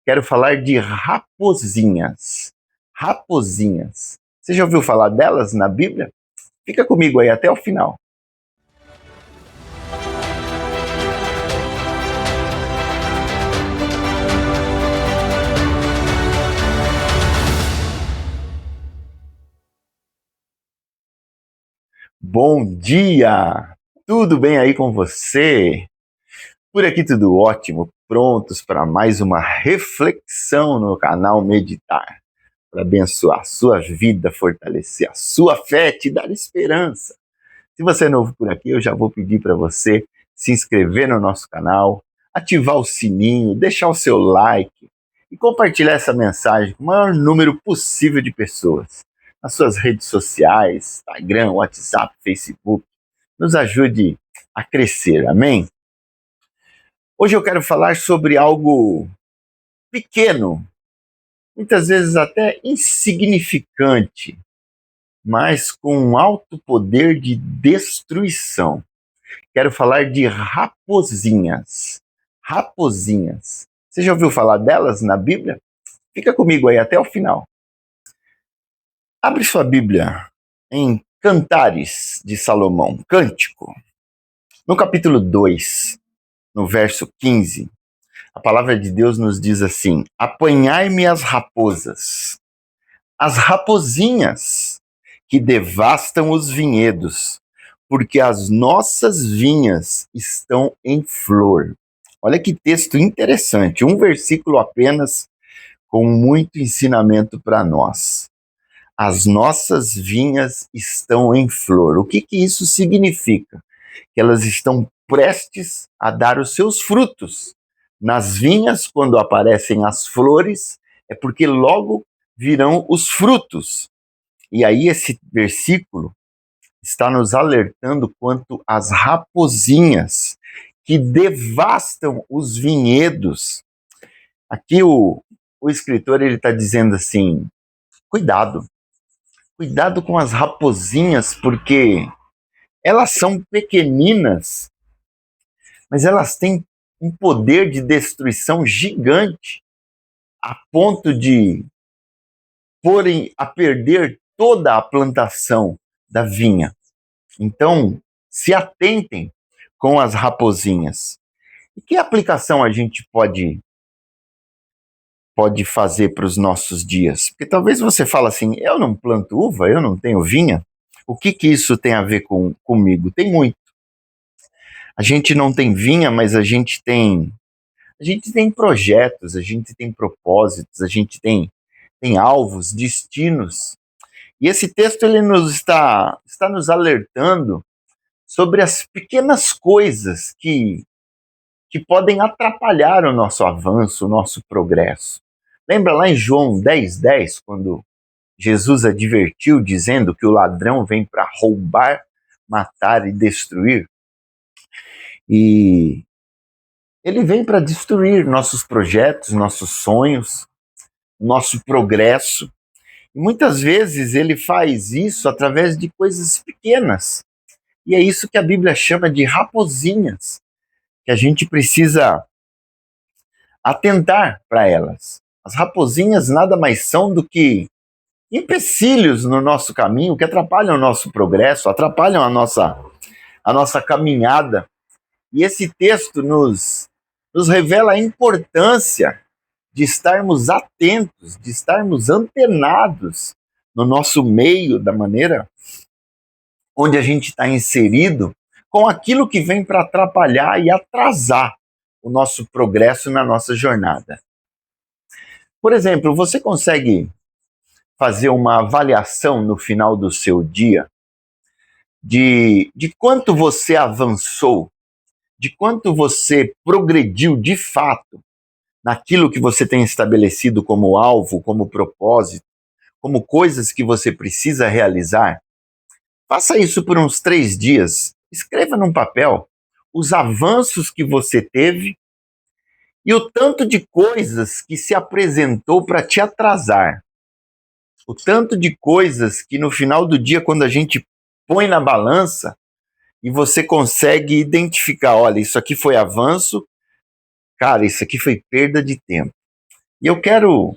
Quero falar de raposinhas. Raposinhas. Você já ouviu falar delas na Bíblia? Fica comigo aí até o final. Bom dia! Tudo bem aí com você? Por aqui tudo ótimo, prontos para mais uma reflexão no canal Meditar, para abençoar a sua vida, fortalecer a sua fé, te dar esperança. Se você é novo por aqui, eu já vou pedir para você se inscrever no nosso canal, ativar o sininho, deixar o seu like e compartilhar essa mensagem com o maior número possível de pessoas. Nas suas redes sociais, Instagram, WhatsApp, Facebook. Nos ajude a crescer, amém? Hoje eu quero falar sobre algo pequeno, muitas vezes até insignificante, mas com um alto poder de destruição. Quero falar de raposinhas. Raposinhas. Você já ouviu falar delas na Bíblia? Fica comigo aí até o final. Abre sua Bíblia em Cantares de Salomão, Cântico. No capítulo 2, no verso 15, a palavra de Deus nos diz assim: apanhai-me as raposas, as raposinhas que devastam os vinhedos, porque as nossas vinhas estão em flor. Olha que texto interessante, um versículo apenas com muito ensinamento para nós. As nossas vinhas estão em flor. O que isso significa? Que elas estão prestes a dar os seus frutos. Nas vinhas, quando aparecem as flores, é porque logo virão os frutos. E aí esse versículo está nos alertando quanto às raposinhas que devastam os vinhedos. Aqui o escritor ele está dizendo assim, cuidado com as raposinhas, porque elas são pequeninas, mas elas têm um poder de destruição gigante, a ponto de porem a perder toda a plantação da vinha. Então, se atentem com as raposinhas. E que aplicação a gente pode fazer para os nossos dias? Porque talvez você fale assim, eu não planto uva, eu não tenho vinha. O que isso tem a ver comigo? Tem muito. A gente não tem vinha, mas a gente tem projetos, a gente tem propósitos, a gente tem alvos, destinos. E esse texto ele está nos alertando sobre as pequenas coisas que podem atrapalhar o nosso avanço, o nosso progresso. Lembra lá em João 10:10, quando Jesus advertiu, dizendo que o ladrão vem para roubar, matar e destruir? E ele vem para destruir nossos projetos, nossos sonhos, nosso progresso. E muitas vezes ele faz isso através de coisas pequenas. E é isso que a Bíblia chama de raposinhas, que a gente precisa atentar para elas. As raposinhas nada mais são do que empecilhos no nosso caminho, que atrapalham o nosso progresso, atrapalham a nossa caminhada. E esse texto nos revela a importância de estarmos atentos, de estarmos antenados no nosso meio, da maneira onde a gente está inserido, com aquilo que vem para atrapalhar e atrasar o nosso progresso na nossa jornada. Por exemplo, você consegue fazer uma avaliação no final do seu dia de quanto você avançou, de quanto você progrediu de fato naquilo que você tem estabelecido como alvo, como propósito, como coisas que você precisa realizar? Faça isso por uns 3 dias. Escreva num papel os avanços que você teve e o tanto de coisas que se apresentou para te atrasar. O tanto de coisas que no final do dia, quando a gente põe na balança e você consegue identificar, olha, isso aqui foi avanço, cara, isso aqui foi perda de tempo. E eu quero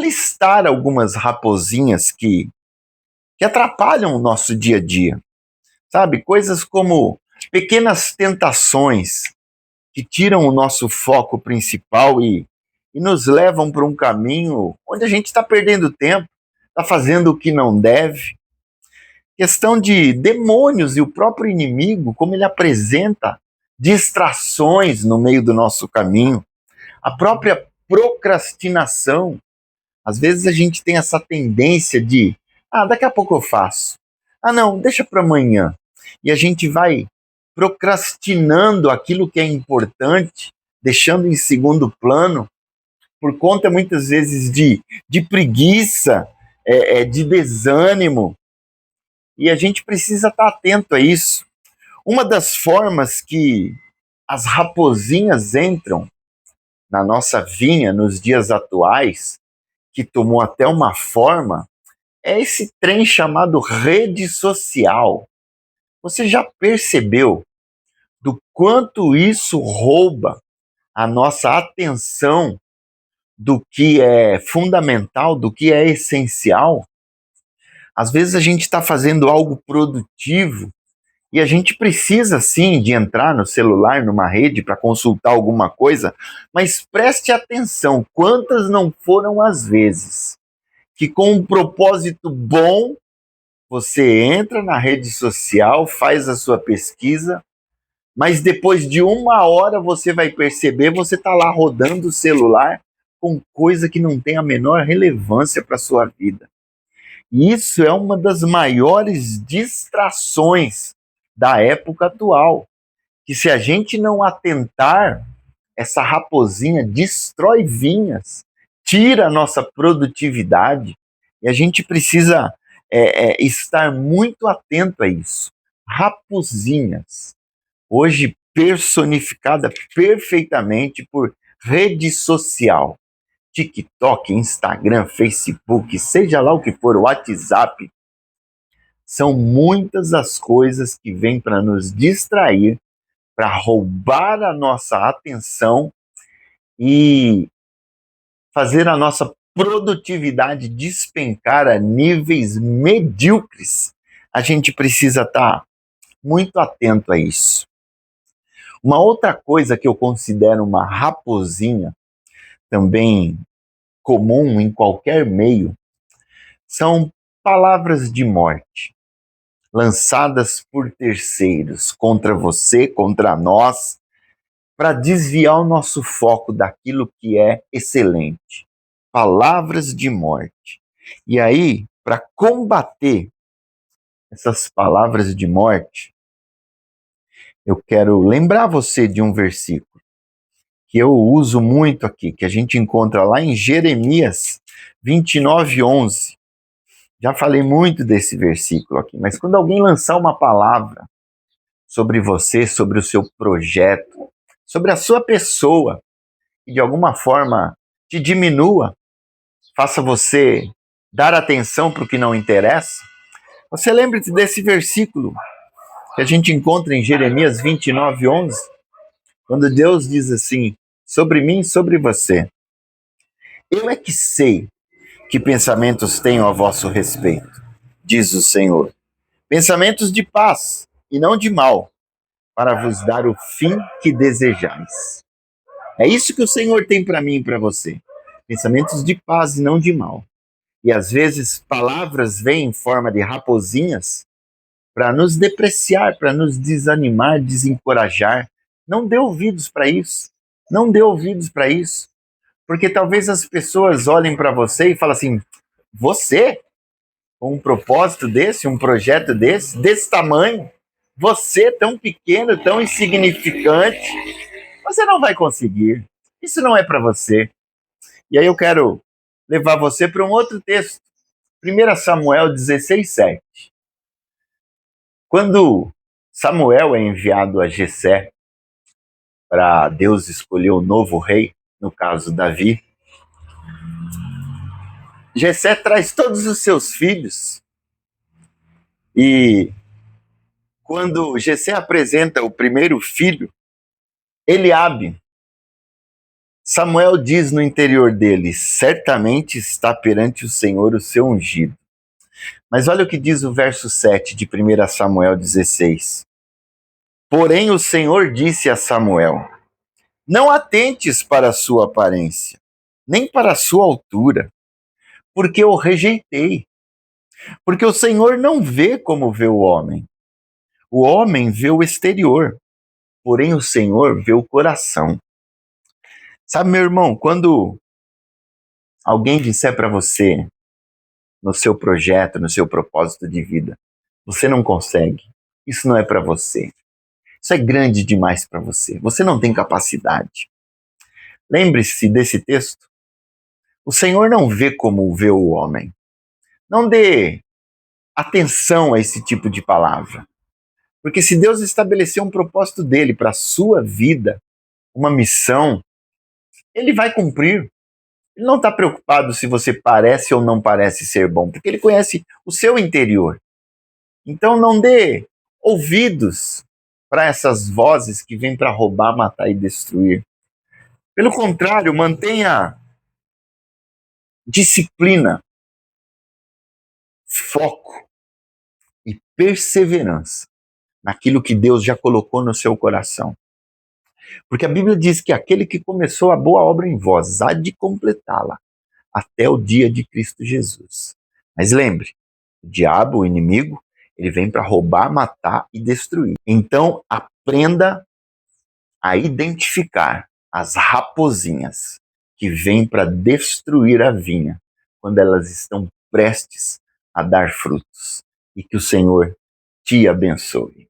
listar algumas raposinhas que atrapalham o nosso dia a dia, sabe? Coisas como pequenas tentações que tiram o nosso foco principal e nos levam para um caminho onde a gente está perdendo tempo, está fazendo o que não deve. Questão de demônios e o próprio inimigo, como ele apresenta distrações no meio do nosso caminho, a própria procrastinação. Às vezes a gente tem essa tendência de, daqui a pouco eu faço. Ah, não, deixa para amanhã. E a gente vai procrastinando aquilo que é importante, deixando em segundo plano, por conta muitas vezes de preguiça, de desânimo. E a gente precisa estar atento a isso. Uma das formas que as raposinhas entram na nossa vinha nos dias atuais, que tomou até uma forma, é esse trem chamado rede social. Você já percebeu do quanto isso rouba a nossa atenção do que é fundamental, do que é essencial? Às vezes a gente está fazendo algo produtivo e a gente precisa sim de entrar no celular, numa rede para consultar alguma coisa, mas preste atenção, quantas não foram as vezes que com um propósito bom você entra na rede social, faz a sua pesquisa, mas depois de uma hora você vai perceber, você está lá rodando o celular com coisa que não tem a menor relevância para a sua vida. E isso é uma das maiores distrações da época atual, que se a gente não atentar, essa raposinha destrói vinhas, tira a nossa produtividade, e a gente precisa estar muito atento a isso. Raposinhas, hoje personificada perfeitamente por rede social, TikTok, Instagram, Facebook, seja lá o que for, WhatsApp, são muitas as coisas que vêm para nos distrair, para roubar a nossa atenção e fazer a nossa produtividade despencar a níveis medíocres. A gente precisa estar muito atento a isso. Uma outra coisa que eu considero uma raposinha, também comum em qualquer meio, são palavras de morte, lançadas por terceiros contra você, contra nós, para desviar o nosso foco daquilo que é excelente. Palavras de morte. E aí, para combater essas palavras de morte, eu quero lembrar você de um versículo que eu uso muito aqui, que a gente encontra lá em Jeremias 29:11. Já falei muito desse versículo aqui, mas quando alguém lançar uma palavra sobre você, sobre o seu projeto, sobre a sua pessoa, e de alguma forma te diminua, faça você dar atenção para o que não interessa, você lembre-se desse versículo que a gente encontra em Jeremias 29:11, quando Deus diz assim, sobre mim e sobre você: eu é que sei que pensamentos tenho a vosso respeito, diz o Senhor, pensamentos de paz e não de mal, para vos dar o fim que desejais. É isso que o Senhor tem para mim e para você, pensamentos de paz e não de mal. E às vezes palavras vêm em forma de raposinhas para nos depreciar, para nos desanimar, desencorajar. Não dê ouvidos para isso. Não dê ouvidos para isso. Porque talvez as pessoas olhem para você e falem assim: você, com um propósito desse, um projeto desse tamanho, você tão pequeno, tão insignificante, você não vai conseguir. Isso não é para você. E aí eu quero levar você para um outro texto. 1 Samuel 16:7. Quando Samuel é enviado a Jessé para Deus escolher o novo rei, no caso Davi, Jessé traz todos os seus filhos e quando Jessé apresenta o primeiro filho, Eliabe, Samuel diz no interior dele: certamente está perante o Senhor o seu ungido. Mas olha o que diz o verso 7 de 1 Samuel 16. Porém o Senhor disse a Samuel: não atentes para a sua aparência, nem para a sua altura, porque eu rejeitei. Porque o Senhor não vê como vê o homem. O homem vê o exterior, porém o Senhor vê o coração. Sabe, meu irmão, quando alguém disser para você, no seu projeto, no seu propósito de vida, você não consegue, isso não é para você, isso é grande demais para você não tem capacidade. Lembre-se desse texto. O Senhor não vê como vê o homem. Não dê atenção a esse tipo de palavra. Porque se Deus estabeleceu um propósito dele para a sua vida, uma missão, ele vai cumprir. Ele não está preocupado se você parece ou não parece ser bom, porque ele conhece o seu interior. Então não dê ouvidos para essas vozes que vêm para roubar, matar e destruir. Pelo contrário, mantenha disciplina, foco e perseverança naquilo que Deus já colocou no seu coração. Porque a Bíblia diz que aquele que começou a boa obra em vós há de completá-la até o dia de Cristo Jesus. Mas lembre, o diabo, o inimigo, ele vem para roubar, matar e destruir. Então aprenda a identificar as raposinhas que vêm para destruir a vinha quando elas estão prestes a dar frutos. E que o Senhor te abençoe.